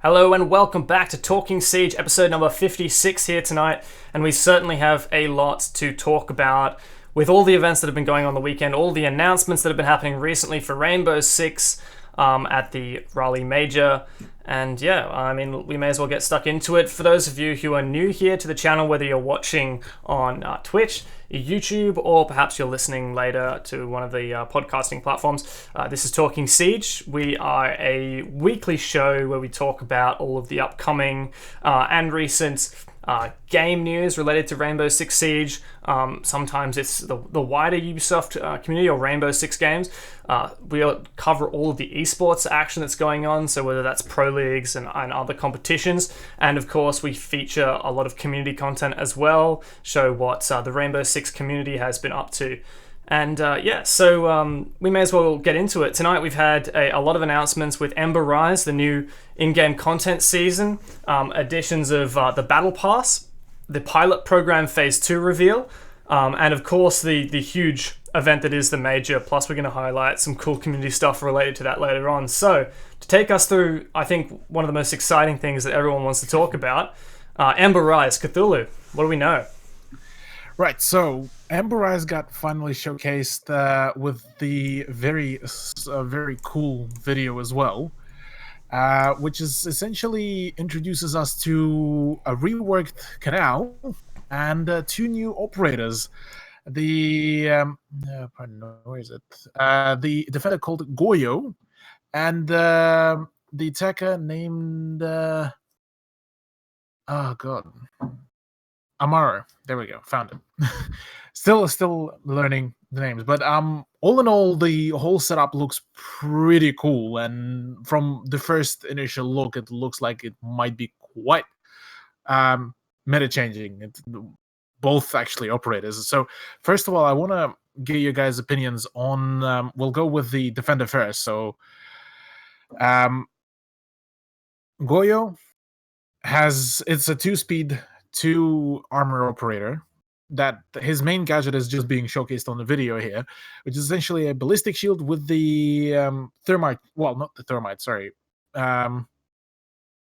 Hello and welcome back to Talking Siege, episode number 56 here tonight, and we certainly have a lot to talk about with all the events that have been going on the weekend, all the announcements that have been happening recently for Rainbow Six at the Raleigh Major, and yeah, I mean, we may as well get stuck into it. For those of you who are new here to the channel, whether you're watching on Twitch, YouTube, or perhaps you're listening later to one of the podcasting platforms. This is Talking Siege. We are a weekly show where we talk about all of the upcoming and recent game news related to Rainbow Six Siege. Sometimes it's the wider Ubisoft community or Rainbow Six games. We'll cover all of the esports action that's going on, so whether that's pro leagues and other competitions. And of course, we feature a lot of community content as well, show what the Rainbow Six community has been up to. And so we may as well get into it. Tonight we've had a lot of announcements with Ember Rise, the new in-game content season, additions of the Battle Pass, the pilot program Phase 2 reveal, and of course the huge event that is the Major, plus we're going to highlight some cool community stuff related to that later on. So to take us through, I think, one of the most exciting things that everyone wants to talk about, Ember Rise, Cthulhu, what do we know? Right, so Ember Rise got finally showcased with the very cool video as well, which is essentially introduces us to a reworked Canal and two new operators. The where is it? The defender called Goyo, and the attacker named oh god. Amaro. There we go. Found it. still learning the names, but all in all, the whole setup looks pretty cool, and from the first initial look, it looks like it might be quite meta changing. It's both actually operators. So first of all, I want to get you guys' opinions on. We'll go with the defender first. So Goyo it's a 2-speed 2 armor operator that his main gadget is just being showcased on the video here, which is essentially a ballistic shield with the thermite. Well, not the thermite. Sorry. I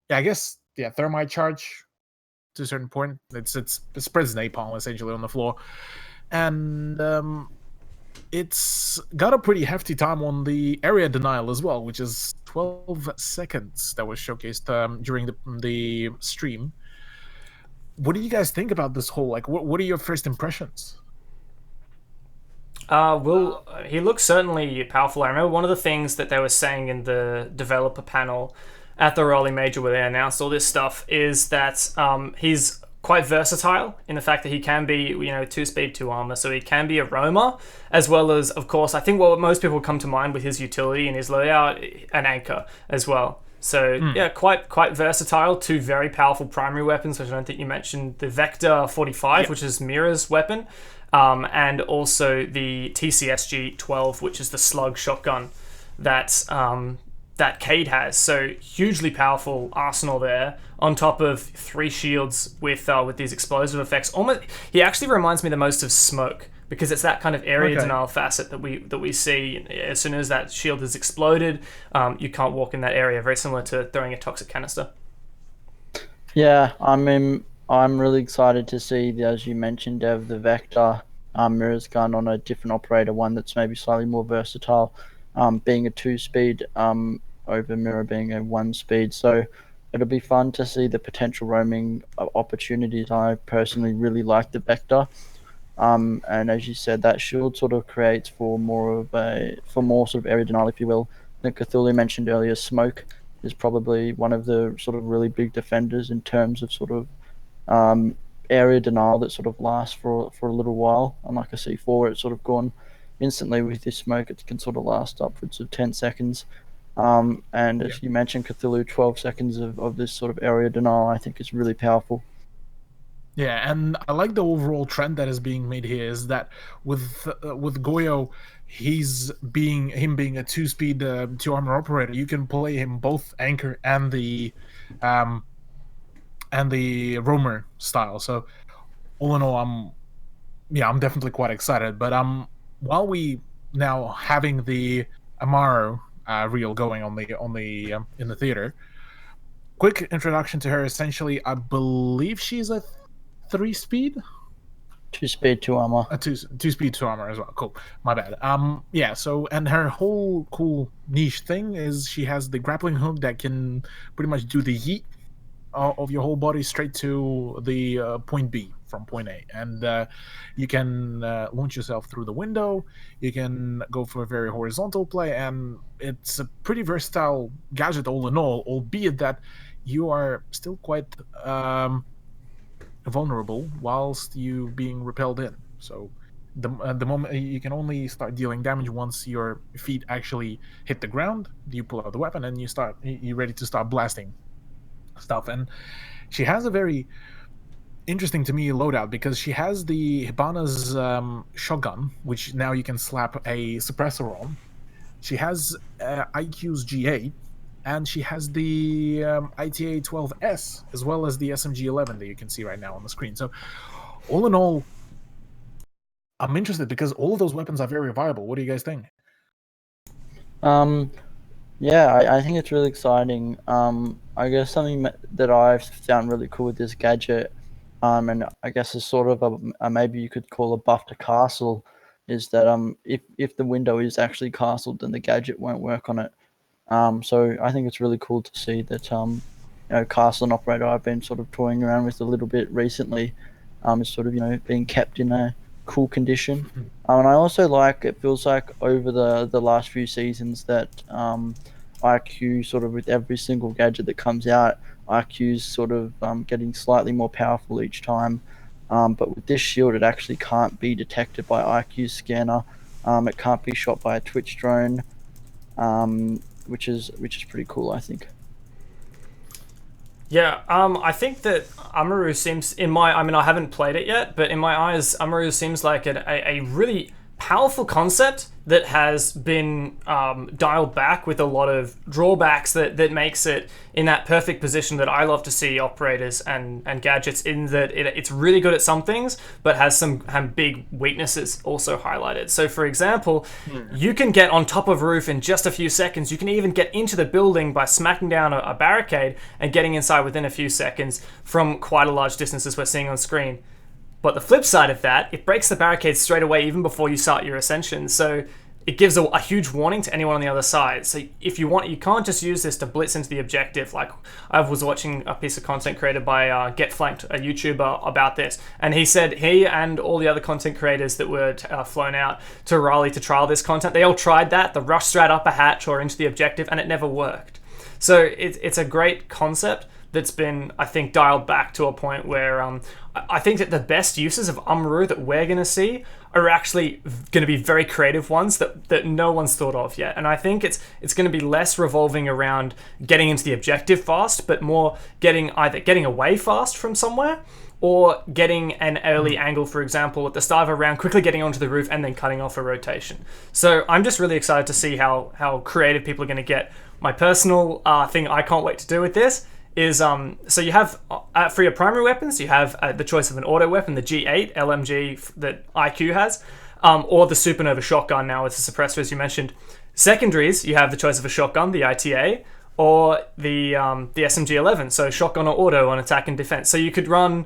guess thermite charge to a certain point. It spreads napalm essentially on the floor, and it's got a pretty hefty time on the area denial as well, which is 12 seconds that was showcased during the stream. What do you guys think about this whole, what are your first impressions? Well, he looks certainly powerful. I remember one of the things that they were saying in the developer panel at the Raleigh Major where they announced all this stuff is that he's quite versatile in the fact that he can be, 2-speed, 2 armor, so he can be a roamer, as well as, of course, I think what most people come to mind with his utility and his loadout, an anchor as well. So yeah, quite versatile. 2 very powerful primary weapons, which I don't think you mentioned. The Vector 45, which is Mira's weapon, and also the TCSG 12, which is the slug shotgun that Cade has. So hugely powerful arsenal there. On top of 3 shields with these explosive effects. Almost, he actually reminds me the most of Smoke, because it's that kind of area denial facet that we see. As soon as that shield has exploded, you can't walk in that area. Very similar to throwing a toxic canister. Yeah, I mean, I'm really excited to see, as you mentioned, Dev, the Vector Mira's gun on a different operator, one that's maybe slightly more versatile, being a 2-speed over Mira being a 1-speed. So it'll be fun to see the potential roaming opportunities. I personally really like the Vector. And as you said, that shield sort of creates for more sort of area denial, if you will. I think Cthulhu mentioned earlier, Smoke is probably one of the sort of really big defenders in terms of sort of area denial that sort of lasts for a little while. Unlike a C4, it's sort of gone instantly. With this Smoke, it can sort of last upwards of 10 seconds. And as you mentioned, Cthulhu, 12 seconds of this sort of area denial, I think is really powerful. Yeah, and I like the overall trend that is being made here is that with Goyo, being a 2-speed 2 armor operator, you can play him both anchor and the roamer style. So all in all, I'm definitely quite excited. But while we now having the Amaro reel going on the in the theater, quick introduction to her. Essentially, I believe she's a 3-speed. 2 speed, 2 armor. A two speed 2 armor as well. Cool. My bad. Yeah. So, and her whole cool niche thing is she has the grappling hook that can pretty much do the yeet of your whole body straight to the point B from point A, and you can launch yourself through the window. You can go for a very horizontal play, and it's a pretty versatile gadget all in all. Albeit that you are still quite vulnerable whilst you being repelled in. So the moment you can only start dealing damage once your feet actually hit the ground, you pull out the weapon and you're ready to start blasting stuff. And she has a very interesting to me loadout because she has the Hibana's shotgun, which now you can slap a suppressor on. She has IQ's G8, and she has the ITA 12S as well as the SMG 11 that you can see right now on the screen. So, all in all, I'm interested because all of those weapons are very viable. What do you guys think? Yeah, I think it's really exciting. I guess something that I've found really cool with this gadget, and I guess is sort of a maybe you could call a buff to castle, is that if the window is actually castled, then the gadget won't work on it. So I think it's really cool to see that Castle and Operator I've been sort of toying around with a little bit recently, is sort of being kept in a cool condition. And I also it feels like over the last few seasons that IQ sort of with every single gadget that comes out, IQ's sort of getting slightly more powerful each time. But with this shield, it actually can't be detected by IQ's scanner. It can't be shot by a Twitch drone. Which is pretty cool, I think. Yeah, I think that Amaru seems, I haven't played it yet, but in my eyes, Amaru seems like a really powerful concept that has been dialed back with a lot of drawbacks that makes it in that perfect position that I love to see operators and gadgets in, that it's really good at some things, but has some big weaknesses also highlighted. So for example, you can get on top of a roof in just a few seconds. You can even get into the building by smacking down a barricade and getting inside within a few seconds from quite a large distance, as we're seeing on screen. But the flip side of that, it breaks the barricades straight away even before you start your ascension. So it gives a huge warning to anyone on the other side. So if you want, you can't just use this to blitz into the objective. Like, I was watching a piece of content created by Get Flanked, a YouTuber, about this. And he said he and all the other content creators that were flown out to Raleigh to trial this content, they all tried that, the rush straight up a hatch or into the objective, and it never worked. So it's a great concept that's been, I think, dialed back to a point where I think that the best uses of Amaru that we're going to see are actually going to be very creative ones that no one's thought of yet. And I think it's going to be less revolving around getting into the objective fast, but more either getting away fast from somewhere or getting an early angle, for example, at the start of a round, quickly getting onto the roof and then cutting off a rotation. So I'm just really excited to see how creative people are going to get. My personal thing I can't wait to do with this is so you have for your primary weapons, you have the choice of an auto weapon, the G8 LMG that IQ has, or the Supernova shotgun now with the suppressor, as you mentioned. Secondaries, you have the choice of a shotgun, the ITA, or the SMG 11, so shotgun or auto on attack and defense. So you could run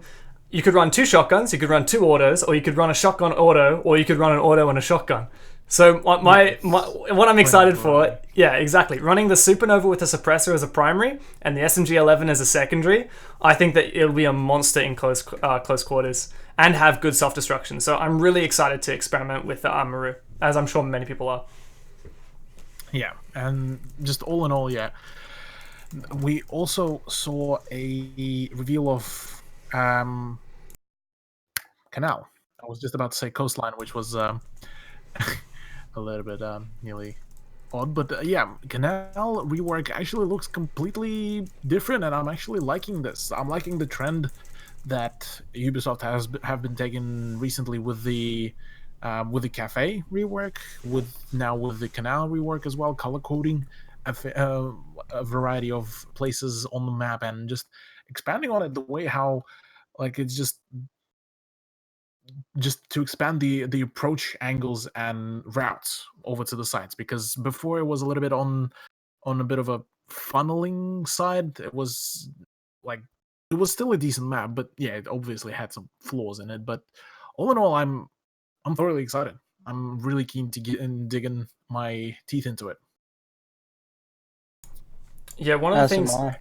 two shotguns, you could run two autos, or you could run a shotgun auto, or you could run an auto and a shotgun. So what I'm excited for, yeah, exactly. Running the Supernova with a suppressor as a primary and the SMG-11 as a secondary, I think that it'll be a monster in close quarters and have good self-destruction. So I'm really excited to experiment with the Amaru, as I'm sure many people are. Yeah, and just all in all, yeah. We also saw a reveal of Canal. I was just about to say Coastline, which was a little bit nearly odd, but yeah, Canal rework actually looks completely different, and I'm actually liking this. I'm liking the trend that Ubisoft have been taking recently with the cafe rework, with the Canal rework as well, color coding a variety of places on the map and just expanding on it the way how it's just to expand the approach angles and routes over to the sites, because before it was a little bit on a bit of a funneling side, it was like it was still a decent map, but yeah, it obviously had some flaws in it. But all in all, I'm thoroughly excited. I'm really keen to get in digging my teeth into it. Yeah, one of the As am things. I.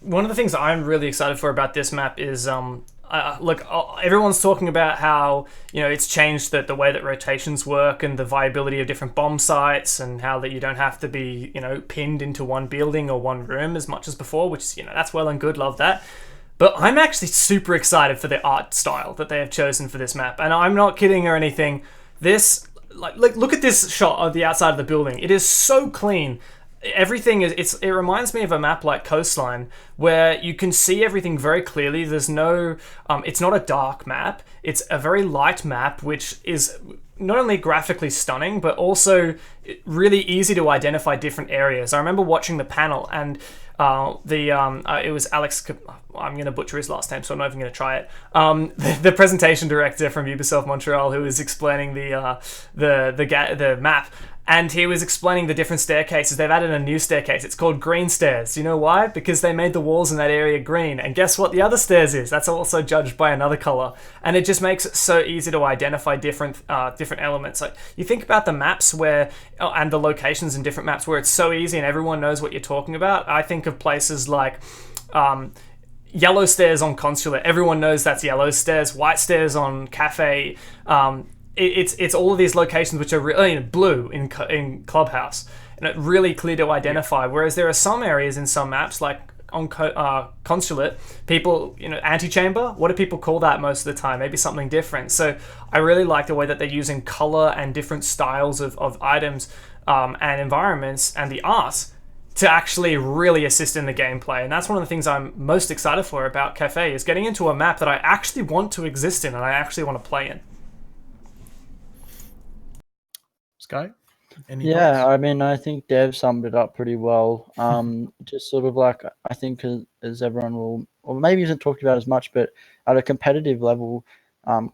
One of the things I'm really excited for about this map is look, everyone's talking about how it's changed the way that rotations work and the viability of different bomb sites, and how that you don't have to be pinned into one building or one room as much as before, which is that's well and good, love that. But I'm actually super excited for the art style that they have chosen for this map, and I'm not kidding or anything. This like look at this shot of the outside of the building. It is so clean. Everything is it reminds me of a map like Coastline, where you can see everything very clearly. There's no it's not a dark map, it's a very light map, which is not only graphically stunning but also really easy to identify different areas. I remember watching the panel, and it was Alex. I'm going to butcher his last name, so I'm not even going to try it. The presentation director from Ubisoft Montreal, who was explaining the map, and he was explaining the different staircases. They've added a new staircase. It's called Green Stairs. You know why? Because they made the walls in that area green. And guess what the other stairs is? That's also judged by another color. And it just makes it so easy to identify different elements. Like, you think about the maps and the locations in different maps where it's so easy and everyone knows what you're talking about. I think of places like Yellow Stairs on Consulate. Everyone knows that's Yellow Stairs. White Stairs on Cafe. It's all of these locations which are really blue in Clubhouse, and it's really clear to identify. Whereas there are some areas in some maps, like on Consulate, people, Antechamber, what do people call that most of the time? Maybe something different. So I really like the way that they're using color and different styles of items and environments and the art to actually really assist in the gameplay. And that's one of the things I'm most excited for about Cafe, is getting into a map that I actually want to exist in and I actually want to play in. Sky? Any thoughts? I mean, I think Dev summed it up pretty well. Just sort of like, I think as everyone will, or maybe isn't talked about as much, but at a competitive level,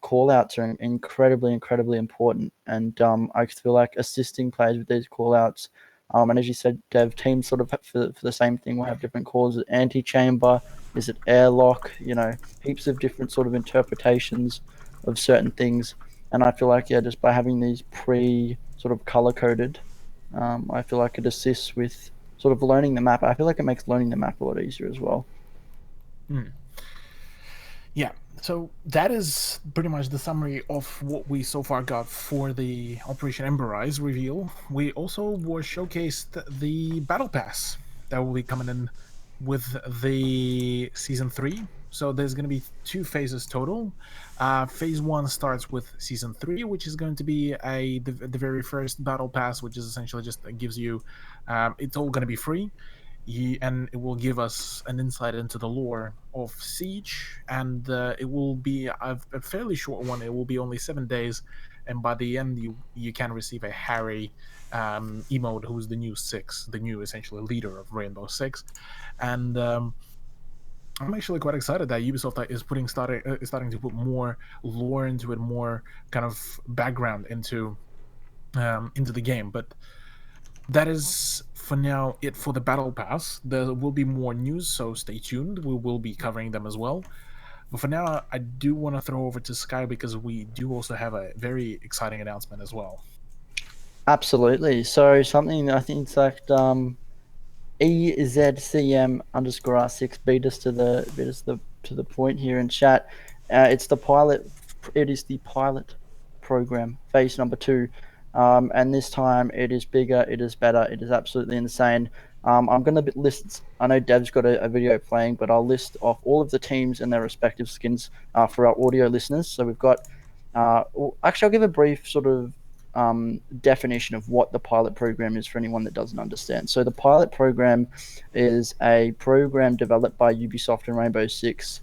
call-outs are incredibly, incredibly important. And I feel like assisting players with these call-outs, and as you said, Dev, teams sort of for the same thing will have different calls. Antechamber, is it airlock? Heaps of different sort of interpretations of certain things. And I feel like, just by having these sort of color-coded, I feel like it assists with sort of learning the map. I feel like it makes learning the map a lot easier as well. Yeah, so that is pretty much the summary of what we so far got for the Operation Ember Rise reveal. We also were showcased the Battle Pass that will be coming in with the Season 3. So there's going to be 2 phases total. Phase 1 starts with Season 3, which is going to be the very first Battle Pass, which is essentially just gives you, it's all going to be free, and it will give us an insight into the lore of Siege, and it will be a fairly short one. It will be only 7 days, and by the end you can receive a Harry emote, who's the new Six, the new essentially leader of Rainbow Six, and I'm actually quite excited that Ubisoft is starting to put more lore into it, more kind of background into the game. But that is for now it for the Battle Pass. There will be more news, so stay tuned. We will be covering them as well. But for now, I do want to throw over to Sky, because we do also have a very exciting announcement as well. Absolutely. So something I think it's like EZCM_R6 beat us to the point here in chat. It's the pilot. It is the pilot program, phase number 2, and this time it is bigger. It is better. It is absolutely insane. I'm going to list. I know Dev's got a video playing, but I'll list off all of the teams and their respective skins for our audio listeners. So we've got. Actually, I'll give a brief sort of definition of what the pilot program is for anyone that doesn't understand. So the pilot program is a program developed by Ubisoft and Rainbow Six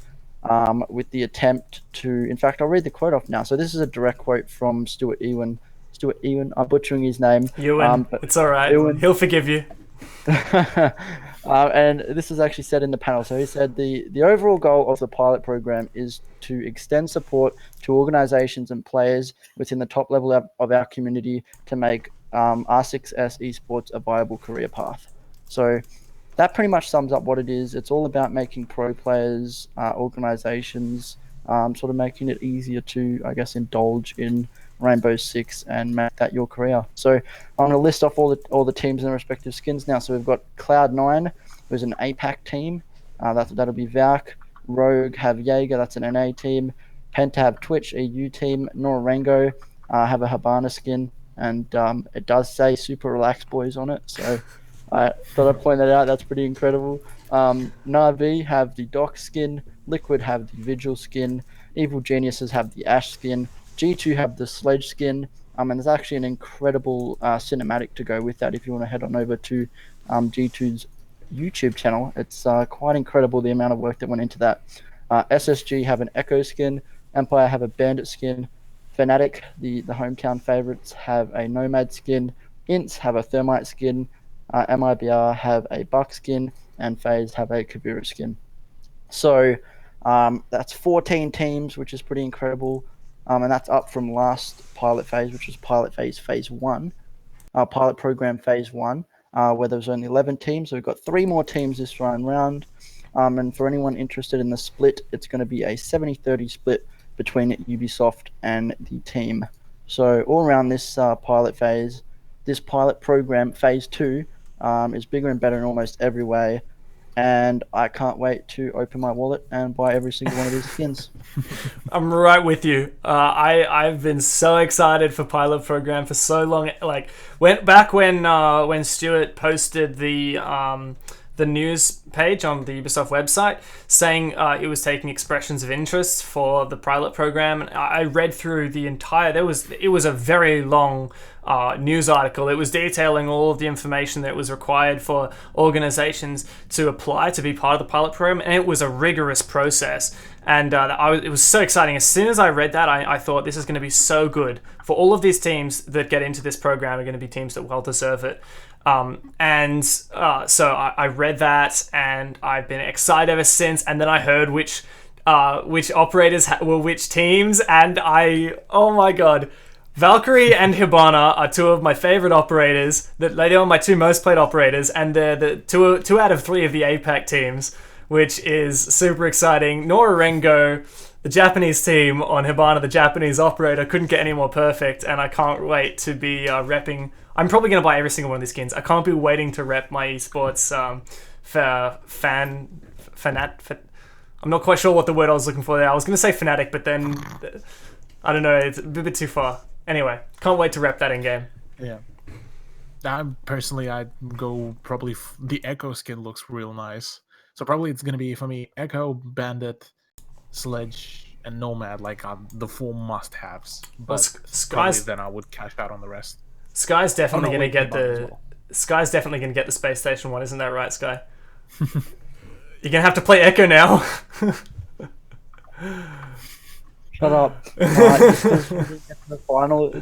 with the attempt to, in fact, I'll read the quote off now. So this is a direct quote from Stuart Ewan. I'm butchering his name. Ewan, it's all right. Ewan. He'll forgive you. And this is actually said in the panel. So he said the overall goal of the pilot program is to extend support to organizations and players within the top level of our community to make R6S esports a viable career path. So that pretty much sums up what it is. It's all about making pro players, organizations, sort of making it easier to, I guess, indulge in Rainbow Six and make that your career. So I'm going to list off all the teams and their respective skins now. So we've got Cloud9, who's an APAC team. That'll be Valk. Rogue have Jaeger, that's an NA team. Penta have Twitch, EU team. Norango have a Habana skin, and it does say Super Relax Boys on it. So I thought I'd point that out. That's pretty incredible. Na'Vi have the Doc skin. Liquid have the Vigil skin. Evil Geniuses have the Ash skin. G2 have the Sledge skin. And there's actually an incredible cinematic to go with that if you want to head on over to G2's YouTube channel. It's quite incredible the amount of work that went into that. SSG have an Echo skin. Empire have a Bandit skin. Fnatic, the hometown favorites, have a Nomad skin. Ints have a Thermite skin. MIBR have a Buck skin. And FaZe have a Kavira skin. So that's 14 teams, which is pretty incredible. And that's up from last pilot phase, which was pilot phase phase 1. Pilot program phase 1. Where there was only 11 teams. So we've got 3 more teams this round. And for anyone interested in the split, it's going to be a 70-30 split between Ubisoft and the team. So all around this pilot phase, this pilot program, phase 2, is bigger and better in almost every way. And I can't wait to open my wallet and buy every single one of these skins. I'm right with you. I've been so excited for pilot program for so long. Like when Stuart posted the news page on the Ubisoft website saying it was taking expressions of interest for the pilot program, and I read through the entire. It was a very long news article. It was detailing all of the information that was required for organizations to apply to be part of the pilot program, and it was a rigorous process. And it was so exciting. As soon as I read that, I thought this is going to be so good for all of these teams that get into this program are going to be teams that well deserve it. So I read that, and I've been excited ever since. And then I heard which operators were which teams, and oh my god. Valkyrie and Hibana are 2 of my favorite operators. They are my 2 most played operators, and they're the 2 out of 3 of the APAC teams, which is super exciting. Norango, the Japanese team on Hibana, the Japanese operator, couldn't get any more perfect, and I can't wait to be repping. I'm probably going to buy every single one of these skins. I can't be waiting to rep my esports I'm not quite sure what the word I was looking for there. I was going to say fanatic, but then I don't know. It's a bit too far. Anyway, can't wait to rep that in game. Yeah. I'd go probably the Echo skin looks real nice. So probably it's going to be for me Echo, Bandit, Sledge, and Nomad, like the 4 must-haves. But Sky's, then I would cash out on the rest. Sky's definitely going to get Sky's definitely going to get the space station one, isn't that right, Sky? You're going to have to play Echo now. Shut up. The final.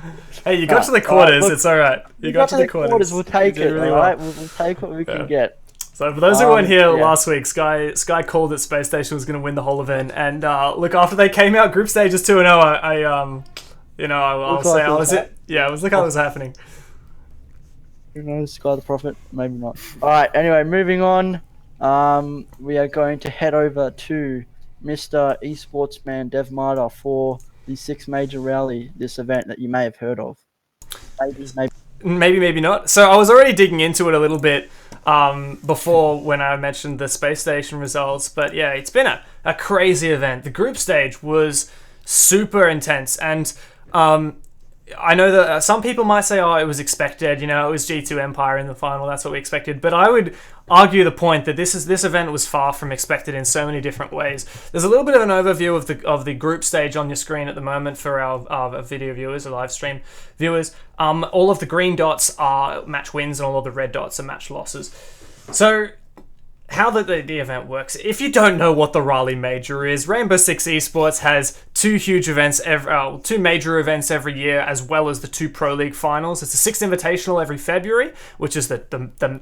Hey, you got to the quarters. It's all right. You got to the quarters. We'll take it. Really all right. We'll take what we can get. So for those who weren't here last week, Sky called that Space Station was going to win the whole event, and look, after they came out group stages 2-0, I'll say I was it. Yeah, it was like how it was happening. Who knows? Sky the Prophet? Maybe not. All right. Anyway, moving on. We are going to head over to Mr. Esportsman Dev Marder for the 6 Major Rally, this event that you may have heard of. Maybe not. So I was already digging into it a little bit before when I mentioned the space station results, but yeah, it's been a crazy event. The group stage was super intense, and I know that some people might say, it was expected, it was G2 Empire in the final, that's what we expected. But I would argue the point that this event was far from expected in so many different ways. There's a little bit of an overview of the group stage on your screen at the moment for our video viewers or live stream viewers. All of the green dots are match wins, and all of the red dots are match losses. So how the event works. If you don't know what the Raleigh Major is, Rainbow Six Esports has 2 huge events, 2 major events every year, as well as the 2 Pro League finals. It's a 6th Invitational every February, which is the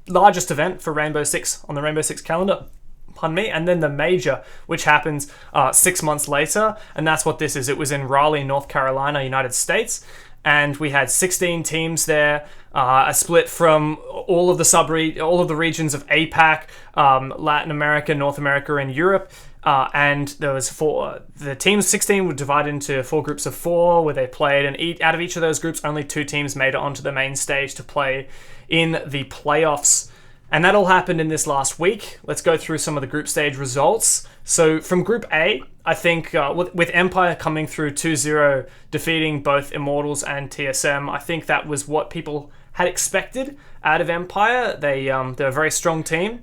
largest event for Rainbow Six on the Rainbow Six calendar. Pardon me. And then the Major, which happens 6 months later, and that's what this is. It was in Raleigh, North Carolina, United States. and we had 16 teams there, a split from all of the regions of APAC, Latin America, North America, and Europe. And there was the teams 16 were divided into 4 groups of 4 where they played, and out of each of those groups, only 2 teams made it onto the main stage to play in the playoffs. And that all happened in this last week. Let's go through some of the group stage results. So from Group A, I think with Empire coming through 2-0, defeating both Immortals and TSM, I think that was what people had expected out of Empire. They're a very strong team.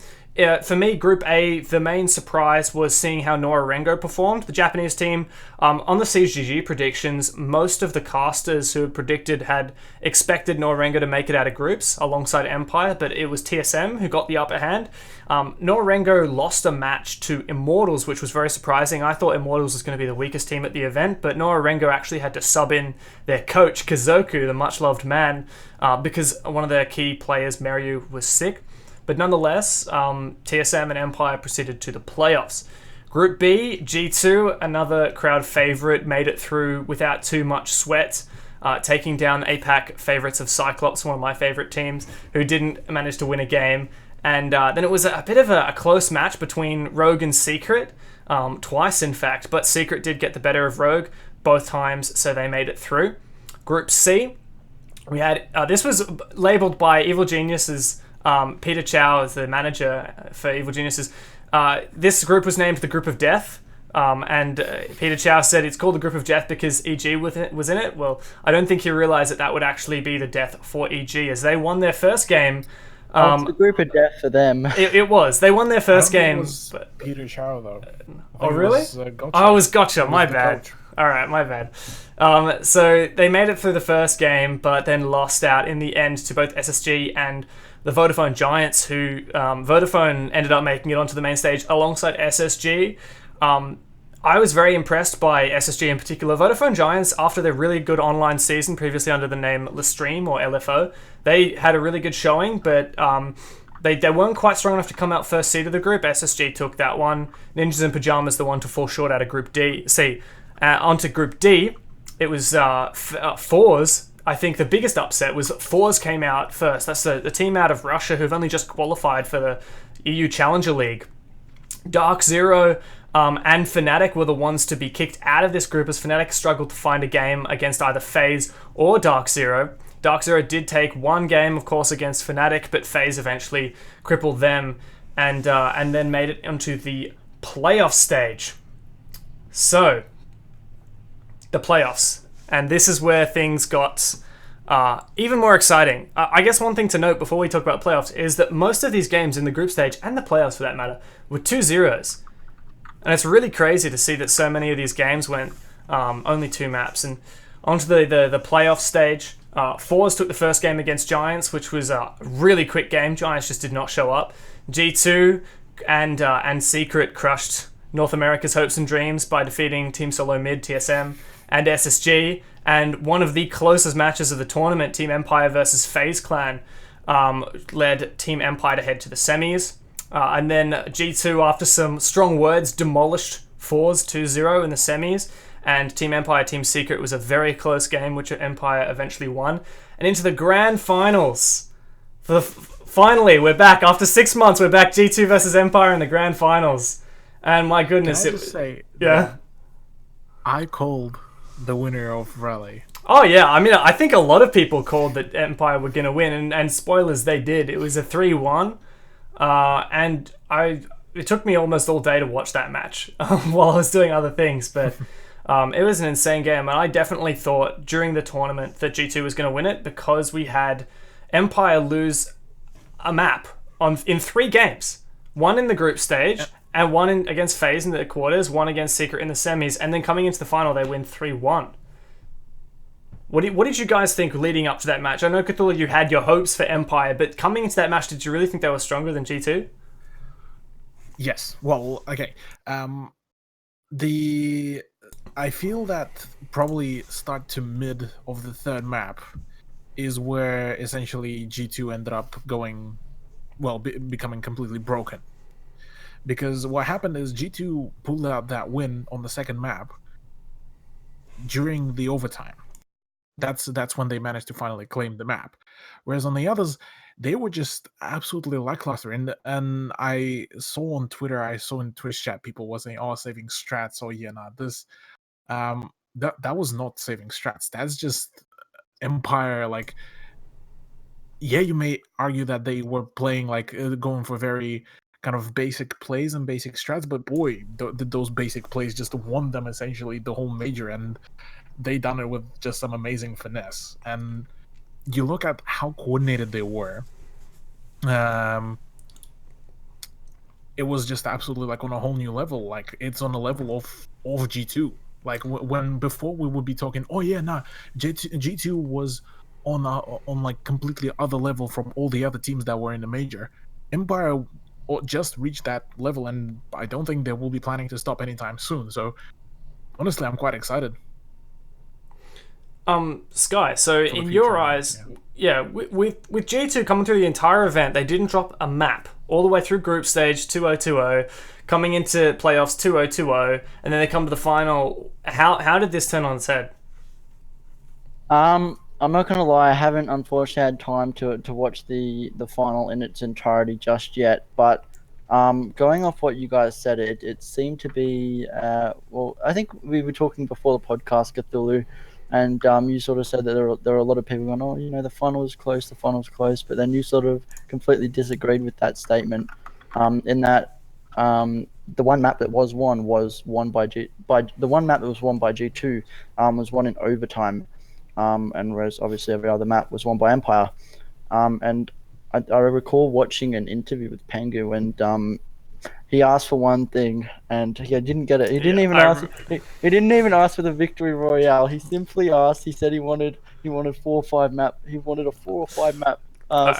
For me, Group A, the main surprise was seeing how Norengo performed. The Japanese team, on the CGG predictions, most of the casters who had predicted had expected Norengo to make it out of groups alongside Empire, but it was TSM who got the upper hand. Norengo lost a match to Immortals, which was very surprising. I thought Immortals was going to be the weakest team at the event, but Norengo actually had to sub in their coach, Kazoku, the much-loved man, because one of their key players, Meryu, was sick. But nonetheless, TSM and Empire proceeded to the playoffs. Group B, G2, another crowd favorite, made it through without too much sweat, taking down APAC favorites of Cyclops, one of my favorite teams, who didn't manage to win a game. And then it was a bit of a close match between Rogue and Secret, twice in fact, but Secret did get the better of Rogue both times, so they made it through. Group C, we had this was labeled by Evil Geniuses. Peter Chow is the manager for Evil Geniuses. This group was named the Group of Death, and Peter Chow said it's called the Group of Death because EG was in it. Well, I don't think he realized that would actually be the death for EG, as they won their first game. It's the Group of Death for them. It was. They won their first game. It was Peter Chow, though. Oh, really? It was Gotcha. My bad. All right, my bad. So they made it through the first game, but then lost out in the end to both SSG and the Vodafone Giants, who Vodafone ended up making it onto the main stage alongside SSG. I was very impressed by SSG in particular. Vodafone Giants, after their really good online season, previously under the name Lestream or LFO, they had a really good showing, but they weren't quite strong enough to come out first seed of the group. SSG took that one. Ninjas in Pajamas, the one to fall short out of Group C. Onto Group D, it was Fours. I think the biggest upset was Fours came out first. That's the team out of Russia who've only just qualified for the EU Challenger League. Dark Zero and Fnatic were the ones to be kicked out of this group, as Fnatic struggled to find a game against either FaZe or Dark Zero. Dark Zero did take one game, of course, against Fnatic, but FaZe eventually crippled them and then made it onto the playoff stage. So, the playoffs. And this is where things got even more exciting. I guess one thing to note before we talk about playoffs is that most of these games in the group stage, and the playoffs for that matter, were 2-0s. And it's really crazy to see that so many of these games went only 2 maps. And onto the playoff stage, Fours took the first game against Giants, which was a really quick game. Giants just did not show up. G2 and Secret crushed North America's hopes and dreams by defeating Team Solo Mid, TSM, and SSG, and one of the closest matches of the tournament, Team Empire versus FaZe Clan, led Team Empire to head to the semis. And then G2, after some strong words, demolished Fours 2-0 in the semis, and Team Empire, Team Secret was a very close game, which Empire eventually won. And into the grand finals. Finally, we're back. After 6 months, we're back. G2 versus Empire in the grand finals. And my goodness, Can I just say, yeah. I called the winner of Rally. Oh yeah, I mean, I think a lot of people called that Empire were going to win, and spoilers, they did. It was a 3-1, and it took me almost all day to watch that match while I was doing other things, but it was an insane game, and I definitely thought during the tournament that G2 was going to win it because we had Empire lose a map in 3 games. One in the group stage, and one against FaZe in the quarters, one against Secret in the semis, and then coming into the final, they win 3-1. What did you guys think leading up to that match? I know, Cthulhu, you had your hopes for Empire, but coming into that match, did you really think they were stronger than G2? Yes. Well, okay. I feel that probably start to mid of the third map is where essentially G2 ended up going, well, becoming completely broken. Because what happened is G2 pulled out that win on the second map during the overtime. that's when they managed to finally claim the map. Whereas on the others, they were just absolutely lackluster. And I saw on Twitter, I saw in Twitch chat, people were saying, "Oh, saving strats." Oh yeah, nah, this that was not saving strats. That's just Empire. Like, yeah, you may argue that they were playing like going for very kind of basic plays and basic strats, but boy, those basic plays just won them essentially the whole major, and they done it with just some amazing finesse. And you look at how coordinated they were. It was just absolutely like on a whole new level. Like, it's on the level of G2. Like when before we would be talking, oh yeah, nah, G2 was on like completely other level from all the other teams that were in the major. Empire just reached that level, and I don't think they will be planning to stop anytime soon. So honestly, I'm quite excited. Sky, so in future, your eyes, yeah, with G2 coming through the entire event, they didn't drop a map all the way through group stage 2-0-2-0, coming into playoffs 2-0-2-0, and then they come to the final. How did this turn on its head? I'm not gonna lie, I haven't unfortunately had time to watch the final in its entirety just yet. But going off what you guys said, it seemed to be well, I think we were talking before the podcast, Cthulhu, and you sort of said that there were a lot of people going, oh, you know, the final was close, but then you sort of completely disagreed with that statement. In that the one map that was won by the one map that was won by G2 was won in overtime. And whereas obviously every other map was won by Empire. And I recall watching an interview with Pengu, and he asked for one thing, and he didn't get it. He didn't even ask. He didn't even ask for the victory royale. He simply asked. He said he wanted 4 or 5 map. He wanted a 4 or 5 map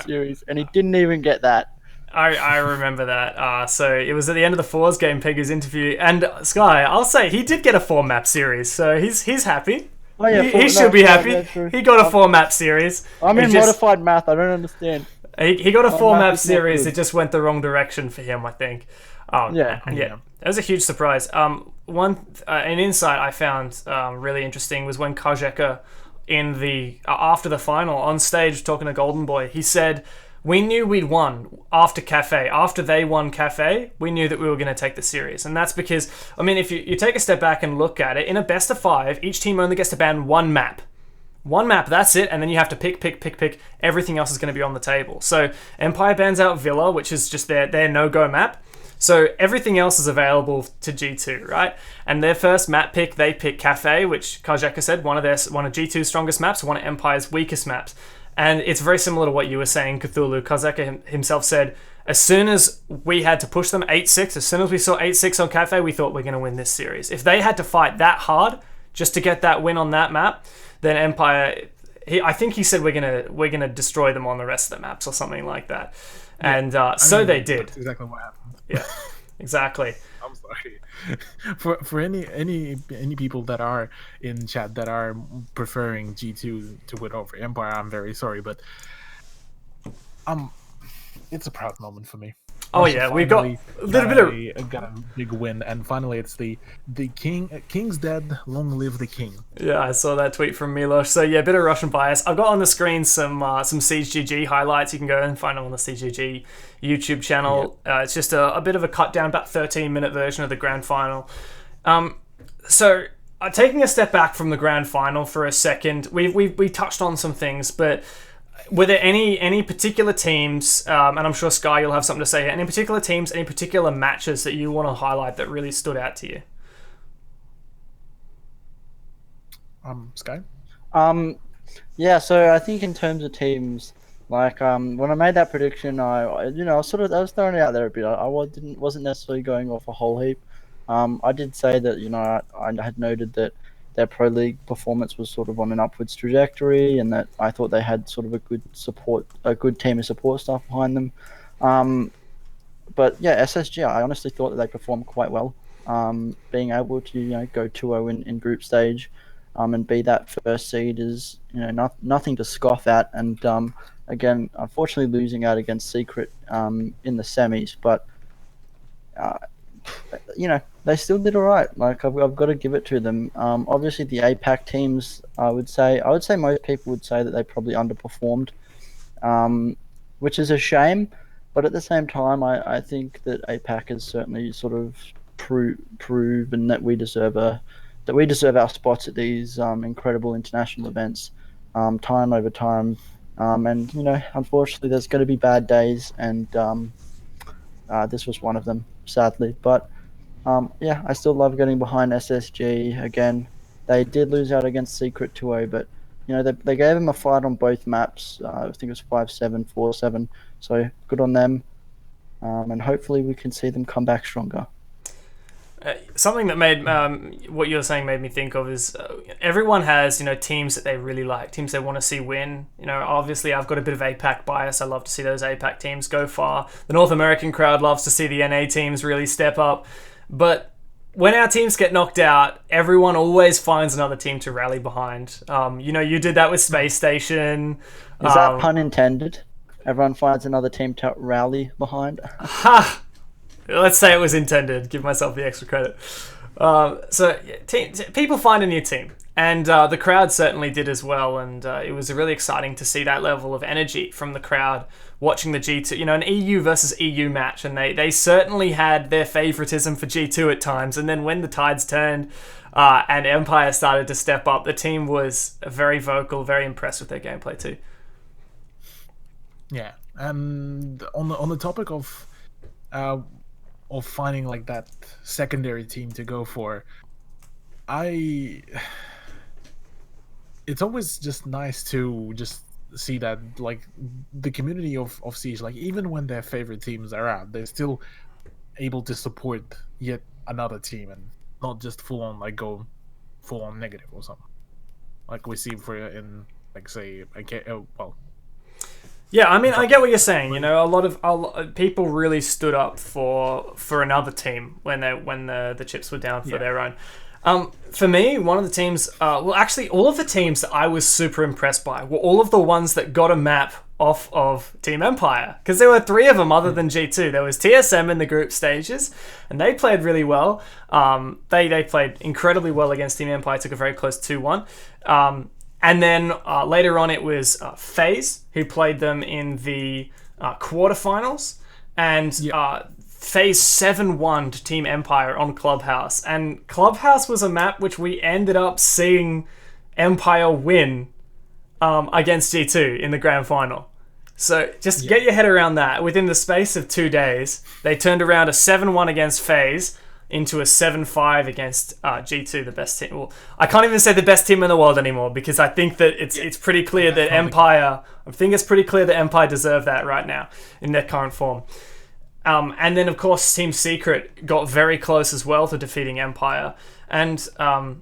series, and he didn't even get that. I remember that. So it was at the end of the Fours game, Pengu's interview, and Sky, I'll say he did get a 4 map series, so he's happy. Oh, yeah, he should be happy. He got a 4 map series. I'm in modified math. I don't understand. He got a 4 map series. It just went the wrong direction for him, I think. Yeah. That was a huge surprise. An insight I found really interesting was when Kajeka in the after the final on stage talking to Golden Boy, he said, "We knew we'd won after Cafe. After they won Cafe, we knew that we were going to take the series." And that's because, I mean, if you take a step back and look at it, in a best of 5, each team only gets to ban one map. One map, that's it, and then you have to pick. Everything else is going to be on the table. So Empire bans out Villa, which is just their no-go map. So everything else is available to G2, right? And their first map pick, they pick Cafe, which Kajeka said, one of G2's strongest maps, one of Empire's weakest maps. And it's very similar to what you were saying, Cthulhu. Kajeka himself said, as soon as we had to push them 8-6, as soon as we saw 8-6 on Cafe, we thought we're going to win this series. If they had to fight that hard just to get that win on that map, then Empire, I think he said we're gonna destroy them on the rest of the maps or something like that. Yeah, and they did. That's exactly what happened. Yeah, exactly. I'm sorry. For any people that are in chat that are preferring G2 to win over Empire, I'm very sorry, but it's a proud moment for me. Oh yeah, we got a little bit of got a big win, and finally it's the king's dead, long live the king. Yeah, I saw that tweet from Milos. So yeah, a bit of Russian bias. I've got on the screen some Siege GG highlights. You can go and find them on the Siege GG YouTube channel. Yep. It's just a bit of a cut down, about 13-minute version of the grand final. So taking a step back from the grand final for a second, we touched on some things, but were there any particular teams, and I'm sure Sky, you'll have something to say here, any particular teams, any particular matches that you want to highlight that really stood out to you? Sky? Yeah, so I think in terms of teams, like when I made that prediction, I was throwing it out there a bit. I wasn't necessarily going off a whole heap. I did say that I had noted that their Pro League performance was sort of on an upwards trajectory, and that I thought they had sort of a good team of support staff behind them. But yeah, SSG, I honestly thought that they performed quite well. Being able to go 2-0 in group stage, and be that first seed is nothing to scoff at. And again, unfortunately losing out against Secret in the semis, but they still did all right. Like I've got to give it to them. Obviously the APAC teams, I would say most people would say that they probably underperformed, which is a shame. But at the same time, I think that APAC has certainly sort of proven that we deserve our spots at these incredible international events, time over time. And unfortunately, there's going to be bad days, and this was one of them, sadly. But yeah, I still love getting behind SSG. Again, they did lose out against Secret 2-0, but they gave them a fight on both maps. I think it was 5-7, 4-7. So good on them. And hopefully we can see them come back stronger. Something that made what you're saying made me think of is everyone has teams that they really like, teams they want to see win. Obviously I've got a bit of APAC bias. I love to see those APAC teams go far. The North American crowd loves to see the NA teams really step up. But when our teams get knocked out, everyone always finds another team to rally behind. You did that with Space Station. Is that pun intended? Everyone finds another team to rally behind. Ha! Let's say it was intended. Give myself the extra credit. People find a new team, and the crowd certainly did as well. And it was really exciting to see that level of energy from the crowd watching the G2. An EU versus EU match, and they certainly had their favoritism for G2 at times. And then when the tides turned and Empire started to step up, the team was very vocal, very impressed with their gameplay too. Yeah, and on the topic of finding like that secondary team to go for, it's always just nice to just see that like the community of Siege, like even when their favorite teams are out, they're still able to support yet another team and not just full on negative or something like we see in like say Yeah, I mean, I get what you're saying. A lot of people really stood up for another team when the chips were down for their own. For me, one of the teams, actually, all of the teams that I was super impressed by were all of the ones that got a map off of Team Empire, because there were 3 of them other than G2. There was TSM in the group stages, and they played really well. They played incredibly well against Team Empire. Took a very close 2-1. And then later on, it was FaZe who played them in the quarterfinals, and FaZe 7-1 to Team Empire on Clubhouse. And Clubhouse was a map which we ended up seeing Empire win against G2 in the grand final. So just get your head around that. Within the space of 2 days, they turned around a 7-1 against FaZe into a 7-5 against G2, the best team. Well, I can't even say the best team in the world anymore, because I think that it's pretty clear that Empire. I think it's pretty clear that Empire deserve that right now in their current form. And then of course Team Secret got very close as well to defeating Empire. And I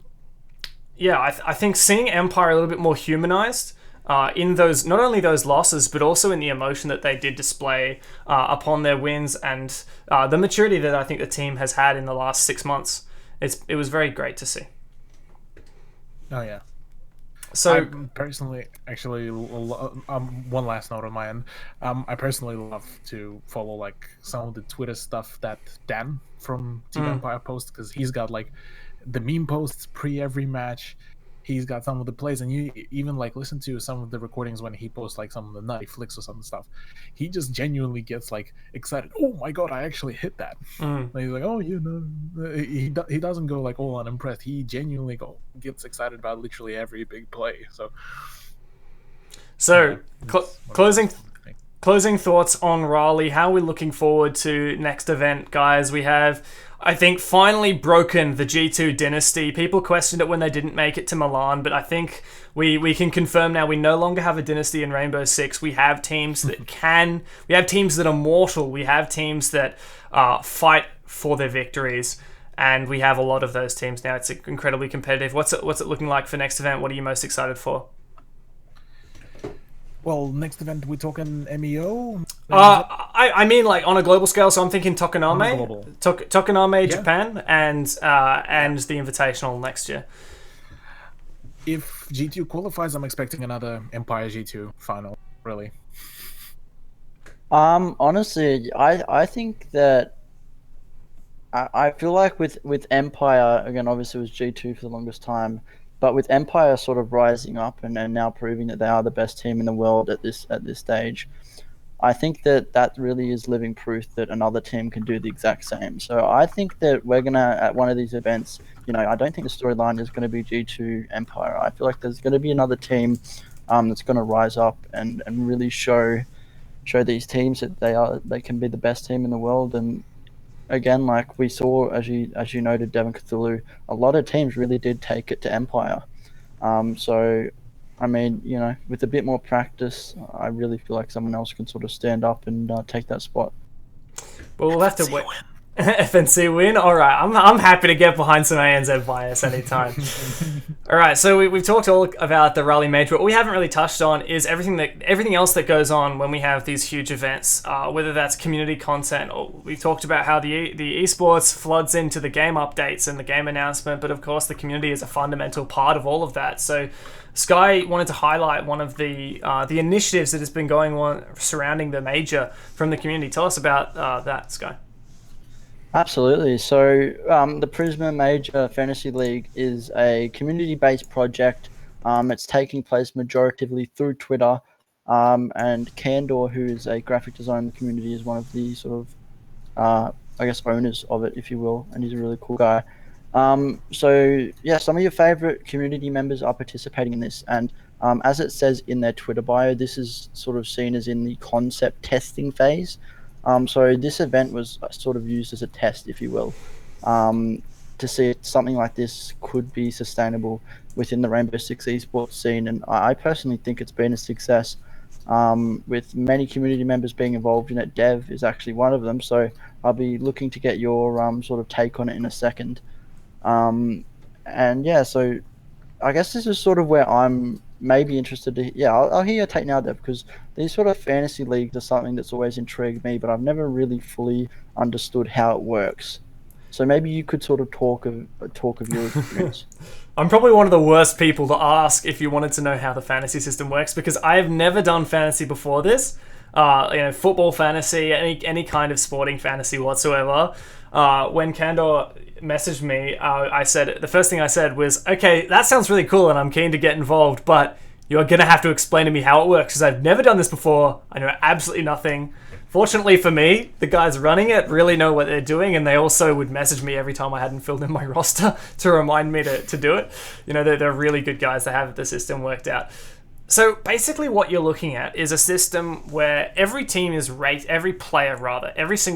think seeing Empire a little bit more humanized in those, not only those losses, but also in the emotion that they did display upon their wins, and the maturity that I think the team has had in the last 6 months. It was very great to see. Oh yeah. So I personally, actually, one last note on my end. I personally love to follow like some of the Twitter stuff that Dan from Team Empire posts, because he's got like the meme posts pre every match. He's got some of the plays, and you even like listen to some of the recordings when he posts like some of the nutty flicks or some stuff. He just genuinely gets like excited. Oh my god, I actually hit that! And he's like, oh, he doesn't go like all unimpressed. He genuinely gets excited about literally every big play. So closing thoughts on Raleigh. How are we looking forward to next event, guys? We have, I think, finally broken the G2 dynasty. People questioned it when they didn't make it to Milan, but I think we can confirm now we no longer have a dynasty in Rainbow Six. We have teams that we have teams that are mortal. We have teams that fight for their victories, and we have a lot of those teams now. It's incredibly competitive. What's it looking like for next event? What are you most excited for? Well, next event, we're talking MEO? I mean, like, on a global scale, so I'm thinking Tokoname. Tokoname, Japan, and the Invitational next year. If G2 qualifies, I'm expecting another Empire G2 final, really. Honestly, I think that I feel like with Empire again, obviously it was G2 for the longest time, but with Empire sort of rising up and now proving that they are the best team in the world at this stage, I think that really is living proof that another team can do the exact same. So I think that we're gonna at one of these events, I don't think the storyline is going to be G2 Empire. I feel like there's going to be another team that's going to rise up and really show these teams that they can be the best team in the world. And again, like we saw, as you noted, Devon Cthulhu, a lot of teams really did take it to Empire. So, I mean, with a bit more practice, I really feel like someone else can sort of stand up and take that spot. But we'll have to wait. FNC win? Alright, I'm happy to get behind some ANZ bias anytime. Alright, so we've talked all about the Rally Major. What we haven't really touched on is everything else that goes on when we have these huge events, whether that's community content, or we've talked about how the esports floods into the game updates and the game announcement, but of course the community is a fundamental part of all of that. So Sky wanted to highlight one of the initiatives that has been going on surrounding the major from the community. Tell us about that, Sky. Absolutely. So the Prisma Major Fantasy League is a community-based project. It's taking place majoritively through Twitter, and Candor, who is a graphic designer in the community, is one of the sort of, I guess, owners of it, if you will, and he's a really cool guy. So yeah, some of your favorite community members are participating in this, and as it says in their Twitter bio, this is sort of seen as in the concept testing phase. So this event was sort of used as a test, if you will, to see if something like this could be sustainable within the Rainbow Six esports scene. And I personally think it's been a success, with many community members being involved in it. Dev is actually one of them. So I'll be looking to get your sort of take on it in a second. And yeah, so I guess this is sort of where I'm maybe interested to. Yeah, I'll hear your take now, Dev, because these sort of fantasy leagues are something that's always intrigued me, but I've never really fully understood how it works. So maybe you could sort of talk of your experience. I'm probably one of the worst people to ask if you wanted to know how the fantasy system works, because I have never done fantasy before this. Football fantasy, any kind of sporting fantasy whatsoever. When Candor messaged me, I said the first thing I said was, "Okay, that sounds really cool, and I'm keen to get involved, but you're gonna have to explain to me how it works because I've never done this before. I know absolutely nothing." Fortunately for me, the guys running it really know what they're doing, and they also would message me every time I hadn't filled in my roster to remind me to do it. They're really good guys. They have the system worked out. So basically what you're looking at is a system where every single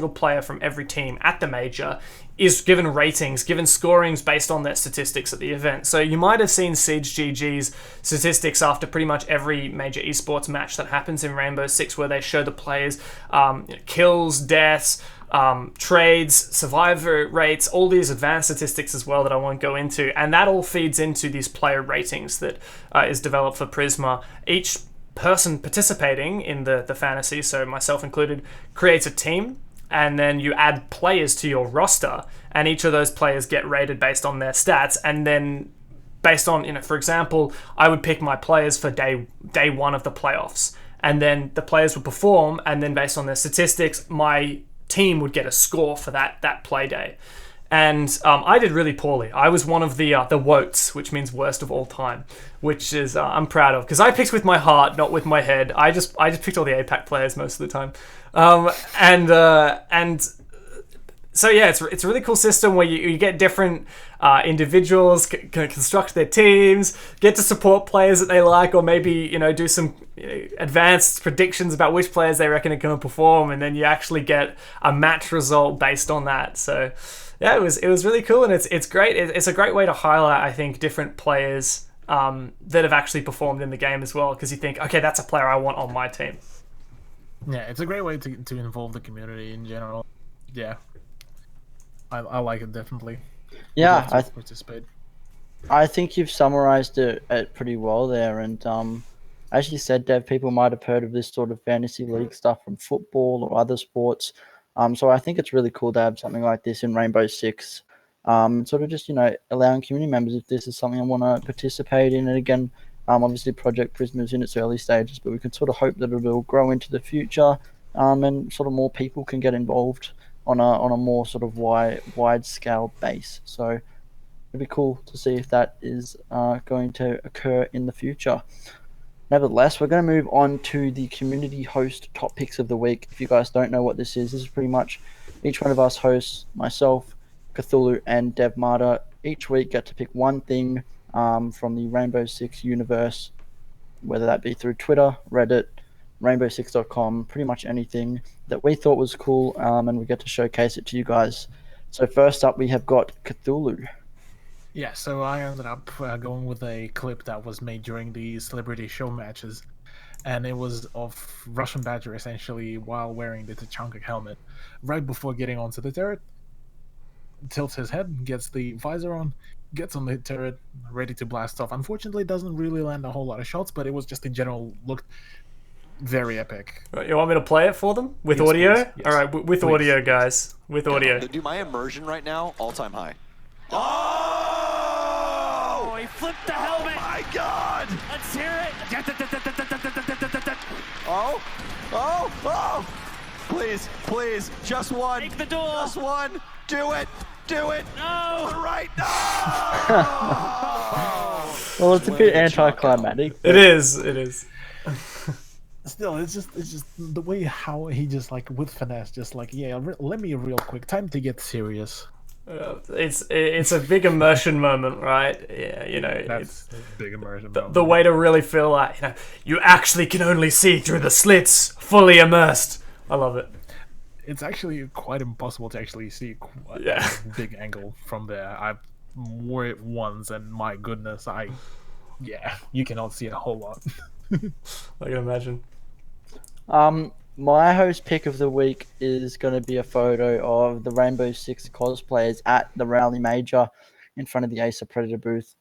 player from every team at the major is given ratings, given scorings based on their statistics at the event. So you might have seen Siege GG's statistics after pretty much every major esports match that happens in Rainbow Six, where they show the players kills, deaths, trades, survivor rates, all these advanced statistics as well that I won't go into, and that all feeds into these player ratings that is developed for Prisma. Each person participating in the fantasy, so myself included, creates a team, and then you add players to your roster, and each of those players get rated based on their stats, and then based on, for example, I would pick my players for day one of the playoffs, and then the players would perform, and then based on their statistics, my team would get a score for that play day. And I did really poorly. I was one of the WOTs, which means worst of all time, which is I'm proud of, because I picked with my heart, not with my head. I just picked all the APAC players most of the time, and so yeah, it's a really cool system where you get different individuals can construct their teams, get to support players that they like, or maybe do some advanced predictions about which players they reckon are going to perform, and then you actually get a match result based on that. So yeah, it was really cool, and it's great. It's a great way to highlight, I think, different players that have actually performed in the game as well, because you think, okay, that's a player I want on my team. Yeah, it's a great way to involve the community in general. Yeah, I like it definitely. Yeah, participate. I think you've summarized it pretty well there, and as you said, Dev, people might have heard of this sort of fantasy league stuff from football or other sports. So I think it's really cool to have something like this in Rainbow Six. Sort of just, allowing community members, if this is something I want to participate in. And again, obviously Project Prisma is in its early stages, but we can sort of hope that it'll grow into the future, and sort of more people can get involved on a more sort of wide scale base. So it'd be cool to see if that is going to occur in the future. Nevertheless, we're going to move on to the community host top picks of the week. If you guys don't know what this is pretty much each one of us hosts, myself, Cthulhu, and Dev Marta, each week get to pick one thing from the Rainbow Six universe, whether that be through Twitter, Reddit, Rainbow6.com, pretty much anything that we thought was cool, and we get to showcase it to you guys. So first up, we have got Cthulhu. Yeah, so I ended up going with a clip that was made during the celebrity show matches, and it was of Russian Badger essentially while wearing the Tachanka helmet. Right before getting onto the turret, tilts his head, gets the visor on, gets on the turret, ready to blast off. Unfortunately, doesn't really land a whole lot of shots, but it was just in general looked very epic. You want me to play it for them with Yes, audio? please. Yes. All right, with Please. audio, guys. With audio. Do my immersion right now, all-time high. Oh, he flipped the helmet. Oh my God! Let's hear it. Oh! Please, just one. Take the door. Just one. Do it. No. Right now. Well, it's a bit anticlimactic. It is. Still, it's just the way how he just like with finesse, just like let me real quick. Time to get serious. It's a big immersion moment, right? Yeah, That's a big immersion. the way to really feel like you actually can only see through the slits, fully immersed. I love it. It's actually quite impossible to actually see Yeah. a big angle from there. I've wore it once, and my goodness, you cannot see a whole lot. I can imagine. My host pick of the week is going to be a photo of the Rainbow Six cosplayers at the Rally Major in front of the Acer Predator booth.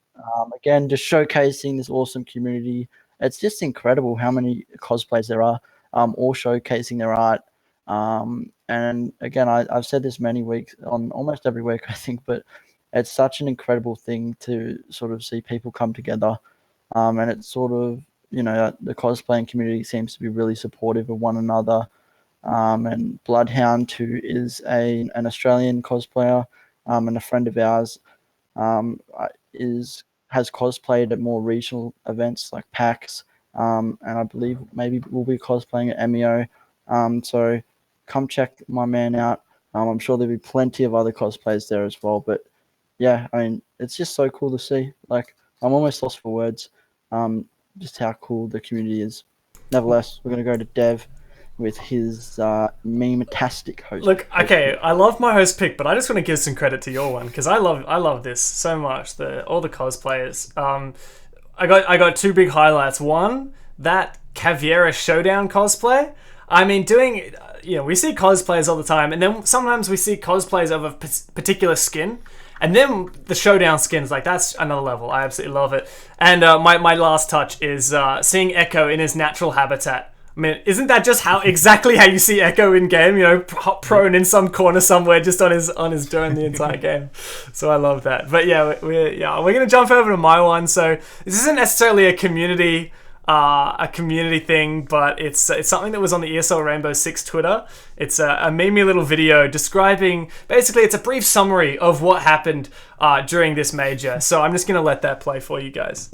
Again, just showcasing this awesome community. It's just incredible how many cosplays there are, all showcasing their art. And again, I've said this many weeks, on almost every week, I think, but it's such an incredible thing to sort of see people come together. And it's sort of, the cosplaying community seems to be really supportive of one another. And Bloodhound, who is an Australian cosplayer and a friend of ours, has cosplayed at more regional events like PAX, and I believe maybe we'll be cosplaying at MEO. So come check my man out. I'm sure there'll be plenty of other cosplays there as well. But yeah, I mean, it's just so cool to see. Like, I'm almost lost for words. Just how cool the community is. Nevertheless, we're going to go to Dev with his meme-tastic host. Look, okay, I love my host pick, but I just want to give some credit to your one because I love this so much. All the cosplayers. I got two big highlights. One, that Caveira Showdown cosplay. I mean, we see cosplayers all the time, and then sometimes we see cosplays of a particular skin. And then the Showdown skins, like, that's another level. I absolutely love it. And my last touch is seeing Echo in his natural habitat. I mean, isn't that just exactly how you see Echo in game? Prone in some corner somewhere, just on his drone the entire game. So I love that. But yeah, we're gonna jump over to my one. So this isn't necessarily a community thing, but it's something that was on the ESL Rainbow Six Twitter. It's a memey little video describing, basically it's a brief summary of what happened during this major. So I'm just going to let that play for you guys.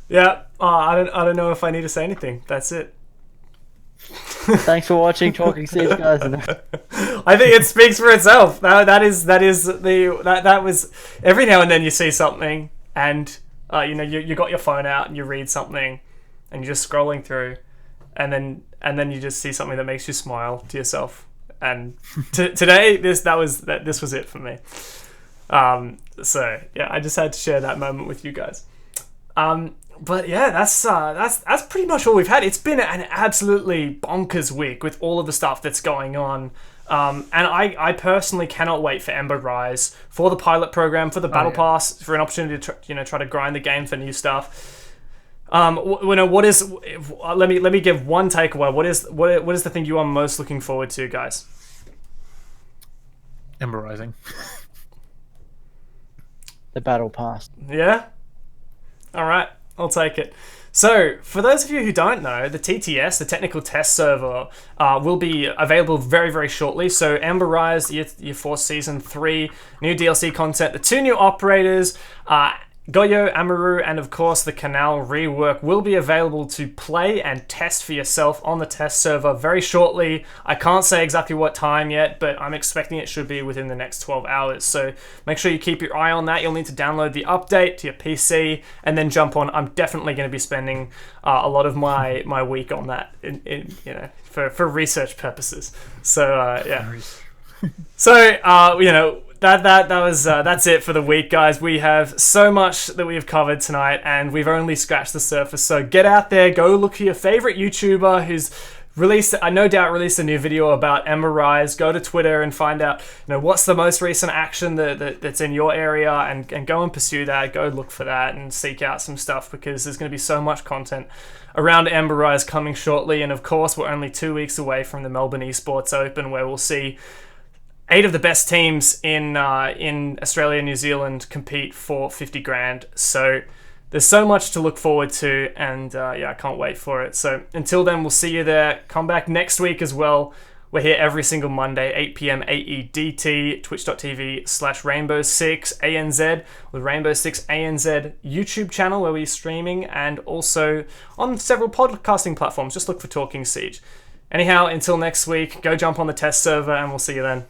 Yeah, I don't know if I need to say anything. That's it. Thanks for watching Talking Siege, guys. I think it speaks for itself. That was every now and then you see something and you got your phone out and you read something and you're just scrolling through and then you just see something that makes you smile to yourself. And today this was it for me. So yeah, I just had to share that moment with you guys. But yeah, that's pretty much all we've had. It's been an absolutely bonkers week with all of the stuff that's going on. And I personally cannot wait for Ember Rise, for the pilot program, for the Battle Pass, for an opportunity to try to grind the game for new stuff. What is? Let me give one takeaway. What is the thing you are most looking forward to, guys? Ember Rising. The Battle Pass. Yeah? All right, I'll take it. So, for those of you who don't know, the TTS, the Technical Test Server, will be available very, very shortly. So, Ember Rise, Year 4 Season 3, new DLC content, the 2 new operators, Goyo, Amaru, and of course the Canal rework will be available to play and test for yourself on the test server very shortly. I can't say exactly what time yet, but I'm expecting it should be within the next 12 hours. So make sure you keep your eye on that. You'll need to download the update to your PC and then jump on. I'm definitely going to be spending a lot of my week on that, for research purposes. So yeah. So that's it for the week, guys. We have so much that we have covered tonight, and we've only scratched the surface. So get out there, go look for your favorite YouTuber who's released a new video about Ember Rise. Go to Twitter and find out what's the most recent action that's in your area, and go and pursue that. Go look for that and seek out some stuff, because there's going to be so much content around Ember Rise coming shortly. And of course, we're only 2 weeks away from the Melbourne Esports Open, where we'll see 8 of the best teams in Australia and New Zealand compete for 50 grand. So there's so much to look forward to, and I can't wait for it. So until then, we'll see you there. Come back next week as well. We're here every single Monday, 8 p.m. AEDT, twitch.tv/Rainbow6ANZ, with Rainbow6ANZ YouTube channel where we're streaming, and also on several podcasting platforms. Just look for Talking Siege. Anyhow, until next week, go jump on the test server, and we'll see you then.